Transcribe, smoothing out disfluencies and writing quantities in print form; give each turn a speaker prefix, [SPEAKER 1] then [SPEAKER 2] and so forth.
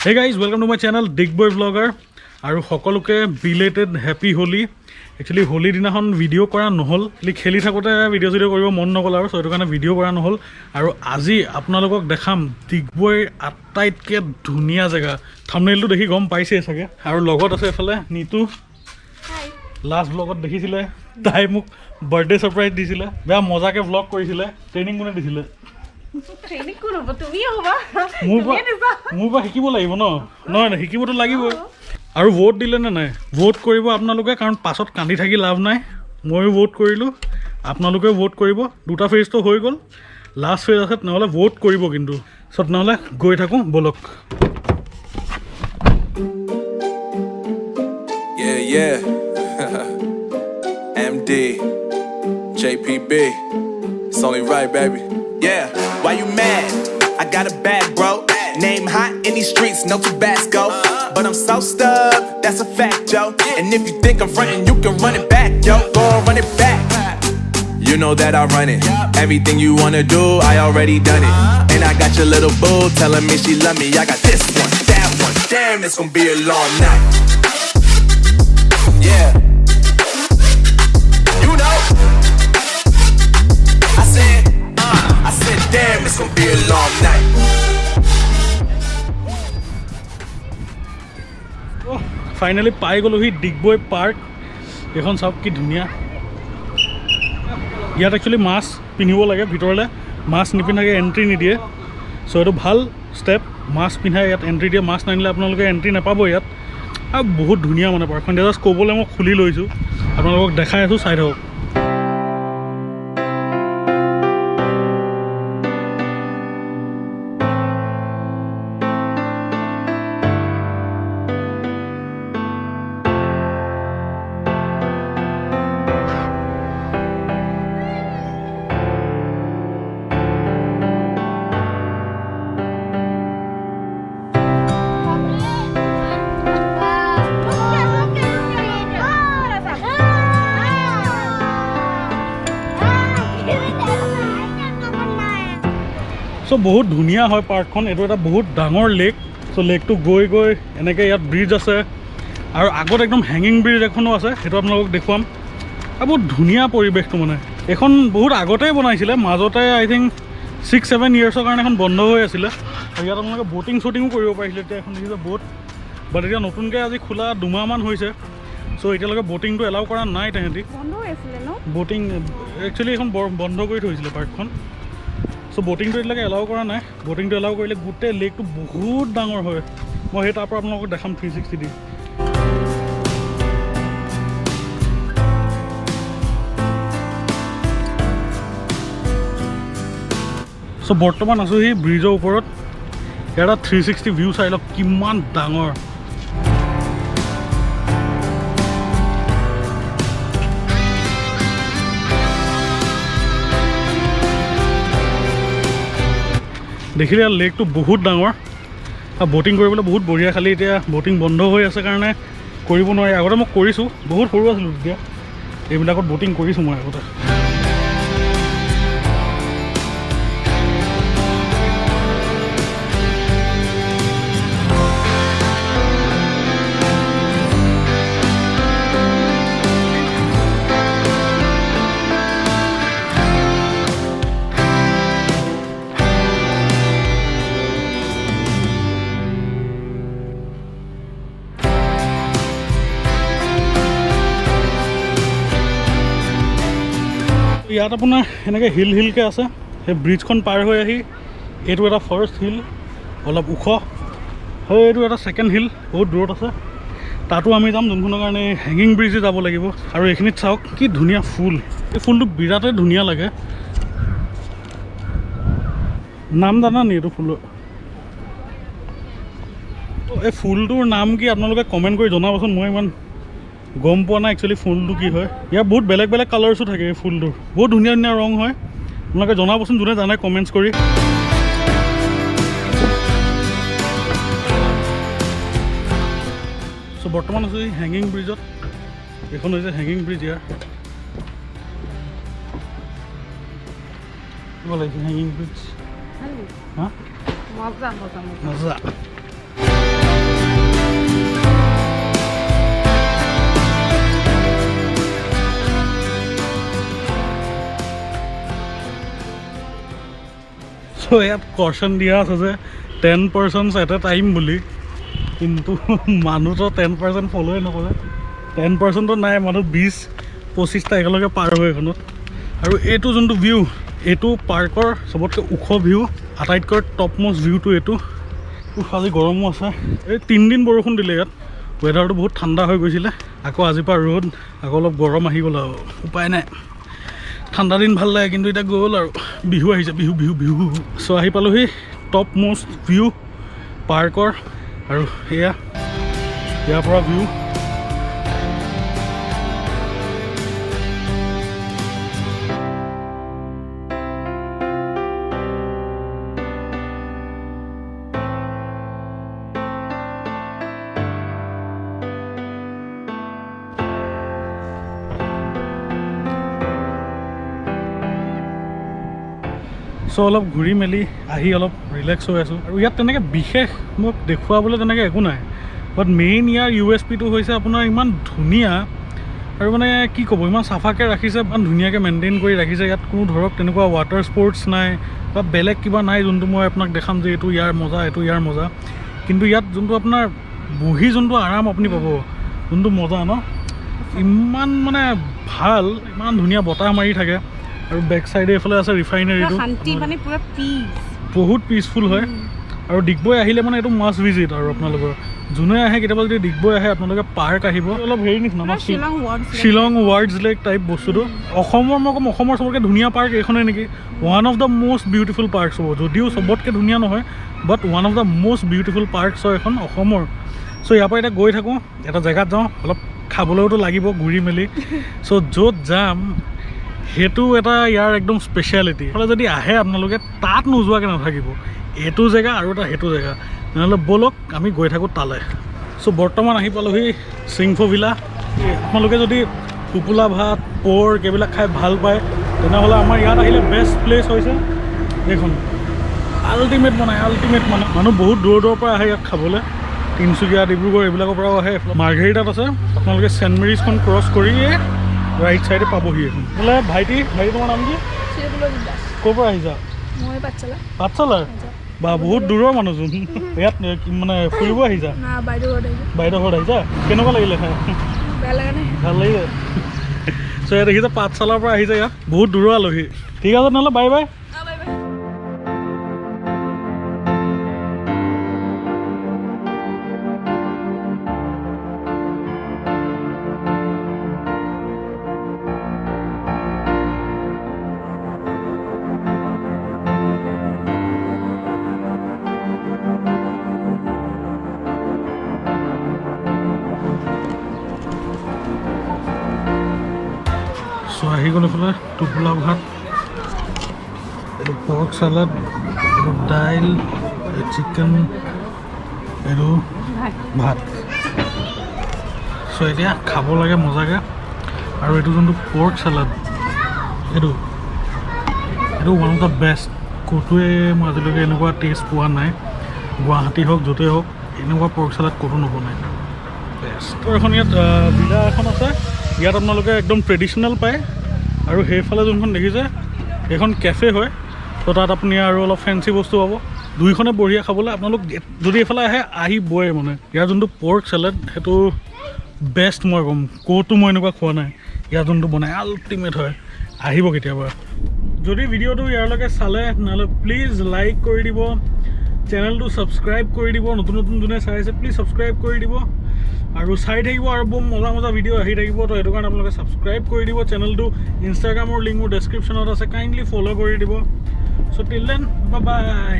[SPEAKER 1] Hey guys, welcome to my channel Digboy Vlogger আৰু সকলোকে belated happy Holi. Actually Holi দিনাখন video কৰা নহল, খেলি থাকোতে ভিডিও কৰিব মন নগল আৰু সেইটো কাৰণে ভিডিও কৰা নহল। আৰু আজি আপোনালোকক দেখাম ডিগবৈৰ আটাইতকৈ ধুনীয়া জেগা। থাম্বনেইলটো দেখি গম পাইছে চাগে। আৰু লগত আছে এফালে নিতু। হাই। লাষ্ট ব্লগত দেখিছিলে, তাই মোক বাৰ্থডে সাৰপ্ৰাইজ দিছিলে, বেয়া মজাকে ব্লগ কৰিছিলে। ট্ৰেনিং কোনে দিছিলে?
[SPEAKER 2] ট্ৰেনিং কোন হ'ব? তুমি হ'বা।
[SPEAKER 1] মোৰ পৰা শিকিব লাগিব ন? নহয় নহয়, শিকিবতো লাগিবই। আৰু ভোট দিলে নে নাই? ভোট কৰিব আপোনালোকে, কাৰণ পাছত কান্দি থাকি লাভ নাই। ময়ো ভোট কৰিলোঁ, আপোনালোকেও ভোট কৰিব। দুটা ফেজটো হৈ গ'ল, লাষ্ট ফেজ আছে, নহ'লে ভোট কৰিব কিন্তু। চ' নহ'লে গৈ থাকোঁ ব'লক।
[SPEAKER 3] Yeah. MD, JPB, it's only right, baby. Yeah, why you mad? I got a bag, bro. Name hot in these streets, no Tabasco. But I'm so stubbed, that's a fact, yo. And if you think I'm frontin', you can run it back, yo. Go on, run it back. You know that I run it. Everything you wanna do, I already done it. And I got your little boo telling me she love me. I got this one, that one. Damn, it's gonna be a long night. Yeah. You know. I said, damn, it's gonna be a long night.
[SPEAKER 1] Finally পাই গ'লোহি Digboi park. এইখন চাওক কি ধুনীয়া। ইয়াত actually mask পিন্ধিব লাগে, ভিতৰলৈ mask নিপিন্ধাকৈ entry নিদিয়ে। চ' এইটো ভাল ষ্টেপ, মাস্ক পিন্ধাই ইয়াত এণ্ট্ৰি দিয়ে। মাস্ক নানিলে আপোনালোকে এণ্ট্ৰি নাপাব ইয়াত। আৰু বহুত ধুনীয়া মানে পাৰ্কখন। জাষ্ট ক'বলৈ মই খুলি লৈছোঁ, আপোনালোকক দেখাই আছোঁ, চাই থাকক। চ' বহুত ধুনীয়া হয় পাৰ্কখন। এইটো এটা বহুত ডাঙৰ লেক। চ' লেকটো গৈ গৈ এনেকৈ ইয়াত ব্ৰিজ আছে, আৰু আগত একদম হেঙিং ব্ৰিজ এখনো আছে, সেইটো আপোনালোকক দেখুৱাম। আৰু বহুত ধুনীয়া পৰিৱেশটো মানে। এইখন বহুত আগতেই বনাইছিলে, মাজতে আই থিংক 6-7 ইয়াৰ্ছৰ কাৰণে এখন বন্ধ হৈ আছিলে। আৰু ইয়াত আপোনালোকে ব'টিং শ্বটিঙো কৰিব পাৰিছিলে। এতিয়া এখন দেখিছে ব'ট, বাট এতিয়া নতুনকৈ আজি খোলা 2 মাহমান হৈছে। চ' এতিয়ালৈকে ব'টিংটো এলাউ কৰা নাই তেহেঁতি। ব'টিং একচুৱেলি এইখন বন্ধ কৰি থৈছিলে পাৰ্কখন। চ' ব'টিংটো এতিয়ালৈকে এলাউ কৰা নাই। ব'টিংটো এলাউ কৰিলে গোটেই লেকটো বহুত ডাঙৰ হয়। মই সেই তাৰ পৰা আপোনালোকক দেখাম 360 দি। চ' বৰ্তমান আছোঁ সেই ব্ৰিজৰ ওপৰত। এটা 360 ভিউ চাই লওক কিমান ডাঙৰ। দেখিলে ইয়াৰ লেকটো বহুত ডাঙৰ, আৰু ব'টিং কৰিবলৈ বহুত বঢ়িয়া। খালি এতিয়া ব'টিং বন্ধ হৈ আছে কাৰণে কৰিব নোৱাৰি। আগতে মই কৰিছোঁ, বহুত সৰু আছিলোঁ তেতিয়া, এইবিলাকত ব'টিং কৰিছোঁ মই আগতে। ইয়াত আপোনাৰ এনেকৈ হিলকৈ আছে। সেই ব্ৰিজখন পাৰ হৈ আহি এইটো এটা ফাৰ্ষ্ট হিল, অলপ ওখ হয়। এইটো এটা ছেকেণ্ড হিল, বহুত দূৰত আছে। তাতো আমি যাম, যোনখনৰ কাৰণে হেঙিং ব্ৰিজে যাব লাগিব। আৰু এইখিনিত চাওক কি ধুনীয়া ফুল। এই ফুলটো বিৰাটেই ধুনীয়া লাগে। নাম জানা নি এইটো ফুলৰ? এই ফুলটোৰ নাম কি আপোনালোকে কমেণ্ট কৰি জনাবচোন। মই ইমান গম পোৱা নাই একচুৱেলি ফুলটো কি হয়। ইয়াৰ বহুত বেলেগ বেলেগ কালাৰ্ছো থাকে। এই ফুলটোৰ বহুত ধুনীয়া ধুনীয়া ৰং হয়। আপোনালোকে জনাবচোন, যোনে জানে কমেণ্টছ কৰি। চ' বৰ্তমান আছোঁ এই হেঙিং ব্ৰিজত। এইখন হৈছে হেঙিং ব্ৰিজ। ইয়াৰ What like hanging bridge? Huh?
[SPEAKER 2] Maza.
[SPEAKER 1] Maza. ইয়াত কশ্যন দিয়া আছে যে 10% এট এ টাইম বুলি, কিন্তু মানুহতো 10% ফ'ল'ৱে নকৰে। 10%তো নাই, মানুহ 20-25টা একেলগে পাৰ হয় এইখনত। আৰু এইটো যোনটো ভিউ, এইটো পাৰ্কৰ চবতকৈ ওখ ভিউ, আটাইতকৈ টপ মষ্ট ভিউটো এইটো। আজি গৰমো আছে, এই 3 দিন বৰষুণ দিলে ইয়াত, ৱেডাৰটো বহুত ঠাণ্ডা হৈ গৈছিলে। আকৌ আজিৰ পৰা ৰ'দ, আকৌ অলপ গৰম আহি গ'ল আৰু উপায় নাই। ঠাণ্ডা দিন ভাল লাগে, কিন্তু এতিয়া গ'ল আৰু বিহু আহিছে, বিহু বিহু বিহু। চ' আহি পালোহি টপ মষ্ট ভিউ পাৰ্কৰ, আৰু এয়া ইয়াৰ পৰা ভিউ। চ' অলপ ঘূৰি মেলি আহি অলপ ৰিলেক্স হৈ আছোঁ। আৰু ইয়াত তেনেকৈ বিশেষ মোক দেখুৱাবলৈ তেনেকৈ একো নাই, বাট মেইন ইয়াৰ USPটো হৈছে আপোনাৰ ইমান ধুনীয়া, আৰু মানে কি ক'ব, ইমান চাফাকৈ ৰাখিছে, ইমান ধুনীয়াকৈ মেইনটেইন কৰি ৰাখিছে। ইয়াত কোনো ধৰক তেনেকুৱা ৱাটাৰ স্পৰ্টছ নাই বা বেলেগ কিবা নাই যোনটো মই আপোনাক দেখাম যে এইটো ইয়াৰ মজা, এইটো ইয়াৰ মজা। কিন্তু ইয়াত যোনটো আপোনাৰ বহি যোনটো আৰাম আপুনি পাব, যোনটো মজা ন, ইমান মানে ভাল, ইমান ধুনীয়া বতাহ মাৰি থাকে। আৰু বেক চাইডে এইফালে আছে ৰিফাইনেৰীটো, বহুত পিচফুল হয়। আৰু ডিগবৈ আহিলে মানে এইটো মাষ্ট ভিজিট। আৰু আপোনালোকৰ যোনে আহে, কেতিয়াবা যদি ডিগবৈ আহে, আপোনালোকে পাৰ্ক আহিব। অলপ হেৰি নিচিনা ন, শ্বিলং ৱাৰ্ডছ লেক টাইপ বস্তুটো। অসমৰ মই ক'ম, অসমৰ চবতকৈ ধুনীয়া পাৰ্ক এইখনেই নেকি, one of the most beautiful parks হ'ব। যদিও চবতকৈ ধুনীয়া নহয়, but one of the most beautiful parks হয় এখন অসমৰ। চ' ইয়াৰ পৰা এতিয়া গৈ থাকোঁ, এটা জেগাত যাওঁ, অলপ খাবলৈওতো লাগিব ঘূৰি মেলি। চ' য'ত যাম সেইটো এটা ইয়াৰ একদম স্পেচিয়েলিটি। হ'লে যদি আহে আপোনালোকে, তাত নোযোৱাকৈ নাথাকিব। এইটো জেগা আৰু এটা সেইটো জেগা, নহ'লে ব'লক আমি গৈ থাকোঁ তালৈ। চ' বৰ্তমান আহি পালোহি চিংফো ভিলা। আপোনালোকে যদি টোপোলা ভাত, পৰ্ক এইবিলাক খাই ভাল পায়, তেনেহ'লে আমাৰ ইয়াত আহিলে বেষ্ট প্লেচ হৈছে এইখন। আল্টিমেট মানে মানুহ বহুত দূৰৰ দূৰৰ পৰা আহে ইয়াত খাবলৈ। তিনিচুকীয়া, ডিব্ৰুগড় এইবিলাকৰ পৰাও আহে। মাৰ্ঘেৰিটাত আছে, আপোনালোকে চেণ্ট মেৰিজখন ক্ৰছ কৰিয়ে ৰাইট চাইডে পাবহি এখন। বোলে ভাইটি তোমাৰ নাম কি? ক'ৰ পৰা আহিছা? পাঠশালাৰ? বা বহুত দূৰৰ মানুহচোন। ইয়াত মানে ফুৰিব আহিছা? বাইদেউ ঘৰত আহিছা? কেনেকুৱা লাগিলে খাই? ভাল লাগিলে। চ' ইয়াত দেখিছা পাঠশালাৰ পৰা আহিছে, ইয়াত বহুত দূৰৰ আলহী। ঠিক আছে নহ'লে, বাই বাই। আহি গ'ল এইফালে টোপোলা ভাত, এইটো পৰ্ক চালাড, এইটো দাইল, চিকেন, এইটো ভাত। চ' এতিয়া খাব লাগে মজাকৈ। আৰু এইটো যোনটো পৰ্ক চালাড, এইটো ওৱান অফ দ্য বেষ্ট। ক'তোৱে মই আজিলৈকে এনেকুৱা টেষ্ট পোৱা নাই, গুৱাহাটী হওক য'তেই হওক, এনেকুৱা পৰ্ক চালাড ক'তো নবনায়। বেষ্ট। তো এখন ইয়াত ভিলা এখন আছে, ইয়াত আপোনালোকে একদম ট্ৰেডিশ্যনেল পায়। আৰু সেইফালে যোনখন দেখিছে সেইখন কেফে হয়, তো তাত আপুনি আৰু অলপ ফেঞ্চি বস্তু পাব। দুইখনে বঢ়িয়া খাবলৈ। আপোনালোক যদি এইফালে আহে, আহিবই মানে। ইয়াৰ যোনটো পৰ্ক চেলাড সেইটো বেষ্ট মই ক'ম, ক'তো মই এনেকুৱা খোৱা নাই। ইয়াৰ যোনটো বনায় আল্টিমেট হয়, আহিব কেতিয়াবা। যদি ভিডিঅ'টো ইয়াৰলৈকে চালে, নহ'লে প্লিজ লাইক কৰি দিব, চেনেলটো ছাবস্ক্ৰাইব কৰি দিব। নতুন নতুন যোনে চাই আছে প্লিজ ছাবস্ক্ৰাইব কৰি দিব, আৰু চাই থাকিব। আৰু বহুত মজা মজা ভিডিঅ' আহি থাকিব, তো সেইটো কাৰণে আপোনালোকে ছাবস্ক্ৰাইব কৰি দিব চেনেলটো। ইনষ্টাগ্ৰামৰ লিংক মোৰ ডেছক্ৰিপশ্যনত আছে, কাইণ্ডলি ফ'ল' কৰি দিব। চ' টিল দেন, বাই বাই।